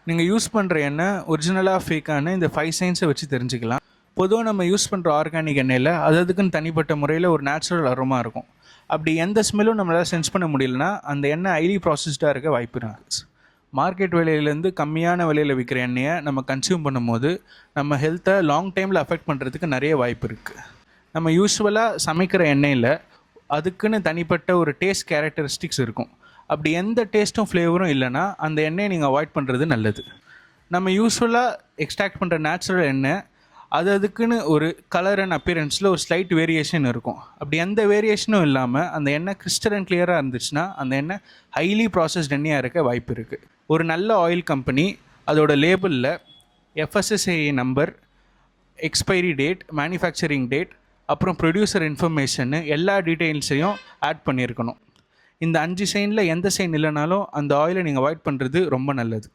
நீங்கள் யூஸ் பண்ணுற எண்ணெய் ஒரிஜினலாக ஃபேக்கான இந்த 5 சைன்ஸை வச்சு தெரிஞ்சுக்கலாம். பொதுவாக நம்ம யூஸ் பண்ணுற ஆர்கானிக் எண்ணெயில் அதுக்குன்னு தனிப்பட்ட முறையில் ஒரு நேச்சுரல் அரோமா இருக்கும். அப்படி எந்த ஸ்மெல்லும் நம்மளால் சென்ஸ் பண்ண முடியலன்னா அந்த எண்ணெய் ஹைலி ப்ராசஸ்டாக இருக்க வாய்ப்பு இருக்குது. மார்க்கெட் விலையிலேருந்து கம்மியான விலையில் விற்கிற எண்ணெயை நம்ம கன்சியூம் பண்ணும்போது நம்ம ஹெல்த்தை லாங் டைமில் அஃபெக்ட் பண்ணுறதுக்கு நிறைய வாய்ப்பு இருக்குது. நம்ம யூஸ்வலாக சமைக்கிற எண்ணெயில் அதுக்குன்னு தனிப்பட்ட ஒரு டேஸ்ட் கேரக்டரிஸ்டிக்ஸ் இருக்கும். அப்படி எந்த டேஸ்ட்டும் ஃப்ளேவரும் இல்லைன்னா அந்த எண்ணெயை நீங்கள் அவாய்ட் பண்ணுறது நல்லது. நம்ம யூஸ்வலாக எக்ஸ்ட்ராக்ட் பண்ணுற நேச்சுரல் எண்ணெய் அதுக்குன்னு ஒரு கலர் அண்ட் அப்பியரன்ஸில் ஒரு ஸ்லைட் வேரியேஷன் இருக்கும். அப்படி எந்த வேரியேஷனும் இல்லாமல் அந்த எண்ணெய் கிறிஸ்டல் அண்ட் கிளியராக இருந்துச்சுன்னா அந்த எண்ணெய் ஹைலி ப்ராசஸ்ட் எண்ணெயாக இருக்க வாய்ப்பு இருக்குது. ஒரு நல்ல ஆயில் கம்பெனி அதோட லேபிளில் FSSAI number, expiry date, manufacturing date, அப்புறம் ப்ரொடியூசர் இன்ஃபர்மேஷன்னு எல்லா டீட்டெயில்ஸையும் ஆட் பண்ணியிருக்கணும். இந்த 5 சைனில் எந்த சைன் இல்லைனாலும் அந்த ஆயிலை நீங்கள் அவாய்ட் பண்ணுறது ரொம்ப நல்லது.